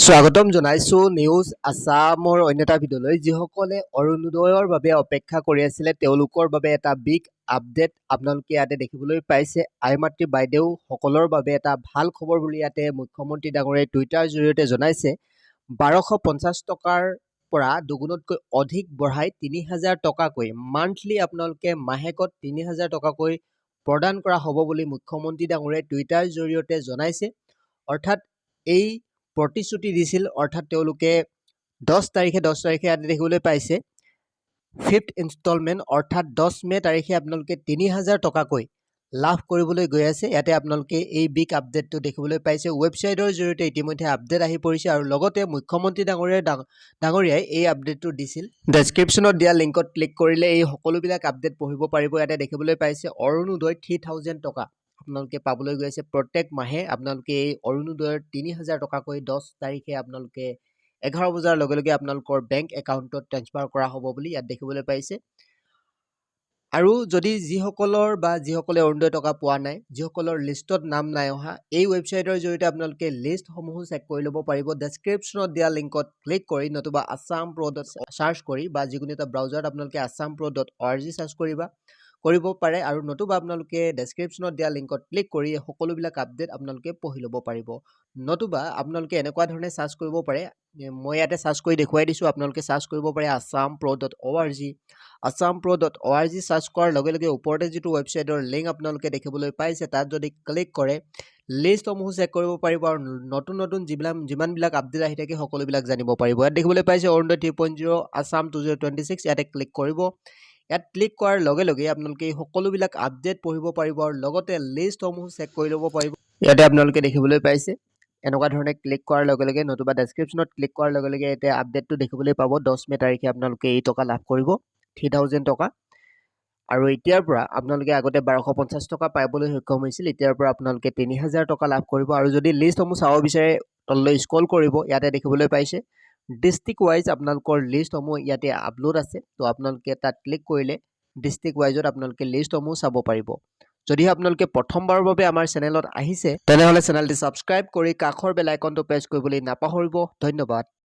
স্বাগতম জনাইছো নিউজ আছামৰ অন্য এটা ভিডিঅ'লৈ যিসকলে অৰুণোদয়ৰ বাবে অপেক্ষা কৰি আছিলে তেওঁলোকৰ বাবে এটা বিগ আপডেট আপোনালোকে ইয়াতে দেখিবলৈ পাইছে। আই মাতৃ বাইদেউ সকলৰ বাবে এটা ভাল খবৰ বুলি ইয়াতে মুখ্যমন্ত্ৰী ডাঙৰীয়াই টুইটাৰ জৰিয়তে জনাইছে। 1250 টকাৰ পৰা দুগুণতকৈ অধিক বঢ়াই 3000 টকাকৈ মান্থলি আপোনালোকে মাহেকত 3000 টকাকৈ প্ৰদান কৰা হ'ব বুলি মুখ্যমন্ত্ৰী ডাঙৰীয়াই টুইটাৰ জৰিয়তে জনাইছে। অৰ্থাৎ এই প্ৰতিশ্ৰুতি দিছিল, অৰ্থাৎ তেওঁলোকে 10 তাৰিখে ইয়াতে দেখিবলৈ পাইছে 5th ইনষ্টলমেণ্ট অৰ্থাৎ 10 মে তাৰিখে আপোনালোকে 3000 টকাকৈ লাভ কৰিবলৈ গৈ আছে। ইয়াতে আপোনালোকে এই বিগ আপডেটটো দেখিবলৈ পাইছে। ৱেবছাইটৰ জৰিয়তে ইতিমধ্যে আপডেট আহি পৰিছে আৰু লগতে মুখ্যমন্ত্ৰী ডাঙৰীয়াই এই আপডেটটো দিছিল। ডেছক্ৰিপশ্যনত দিয়া লিংকত ক্লিক কৰিলে এই সকলোবিলাক আপডেট পঢ়িব পাৰিব। ইয়াতে দেখিবলৈ পাইছে অৰুণোদয় 3000 টকা আপোনালোকে পাবলৈ গৈ আছে প্ৰত্যেক মাহে। আপোনালোকে এই অৰুণোদয়ৰ 3000 টকাকৈ 10 তাৰিখে আপোনালোকে 11 বজাৰ লগে লগে আপোনালোকৰ বেংক একাউণ্টত ট্ৰেন্সফাৰ কৰা হ'ব বুলি ইয়াত দেখিবলৈ পাইছে। আৰু যদি যিসকলে অৰুণোদয় টকা পোৱা নাই, যিসকলৰ লিষ্টত নাম নাই অহা, এই ৱেবছাইটৰ জৰিয়তে আপোনালোকে লিষ্টসমূহো চেক কৰি ল'ব পাৰিব। ডেছক্ৰিপশ্যনত দিয়া লিংকত ক্লিক কৰি নতুবা assam.pro চাৰ্চ কৰি বা যিকোনো এটা ব্ৰাউজাৰত আপোনালোকে assam.pro.org চাৰ্চ কৰিব পাৰে আৰু নতুবা আপোনালোকে ডেছক্ৰিপশ্যনত দিয়া লিংকত ক্লিক কৰি সকলোবিলাক আপডেট আপোনালোকে পঢ়ি ল'ব পাৰিব। নতুবা আপোনালোকে এনেকুৱা ধৰণে চাৰ্চ কৰিব পাৰে, মই ইয়াতে চাৰ্চ কৰি দেখুৱাই দিছোঁ। আপোনালোকে চাৰ্চ কৰিব পাৰে assam.pro.org। assam.pro.org চাৰ্চ কৰাৰ লগে লগে ওপৰতে যিটো ৱেবছাইটৰ লিংক আপোনালোকে দেখিবলৈ পাইছে তাত যদি ক্লিক কৰে লিষ্টসমূহ চেক কৰিব পাৰিব আৰু নতুন যিমানবিলাক আপডেট আহি থাকে সকলোবিলাক জানিব পাৰিব। ইয়াত দেখিবলৈ পাইছে অৰুণোদয় 3.0 আছাম 2026। ইয়াতে ক্লিক কৰিব। ইয়াত ক্লিক কৰাৰ লগে লগে আপোনালোকে এই সকলোবিলাক আপডেট পঢ়িব পাৰিব আৰু লগতে লিষ্টসমূহ চেক কৰি ল'ব পাৰিব। ইয়াতে আপোনালোকে দেখিবলৈ পাইছে এনেকুৱা ধৰণে ক্লিক কৰাৰ লগে লগে নতুবা ডেছক্ৰিপশ্যনত ক্লিক কৰাৰ লগে লগে এতিয়া আপডেটটো দেখিবলৈ পাব। 10 মে তাৰিখে আপোনালোকে এই টকা লাভ কৰিব 3000 টকা। আৰু এতিয়াৰ পৰা আপোনালোকে আগতে 1250 টকা পাবলৈ সক্ষম হৈছিল, এতিয়াৰ পৰা আপোনালোকে 3000 টকা লাভ কৰিব। আৰু যদি লিষ্টসমূহ চাব বিচাৰে তললৈ স্ক্ৰল কৰিব, ইয়াতে দেখিবলৈ পাইছে ডিষ্ট্ৰিক্ট ৱাইজ আপোনালোকৰ লিষ্টসমূহ ইয়াতে আপলোড আছে। তো আপোনালোকে তাত ক্লিক কৰিলে ডিষ্ট্ৰিক্ট ৱাইজত আপোনালোকে লিষ্টসমূহ চাব পাৰিব। যদিহে আপোনালোকে প্ৰথমবাৰৰ বাবে আমাৰ চেনেলত আহিছে তেনেহ'লে চেনেলটি ছাবস্ক্ৰাইব কৰি কাষৰ বেল আইকনটো প্ৰেছ কৰিবলৈ নাপাহৰিব। ধন্যবাদ।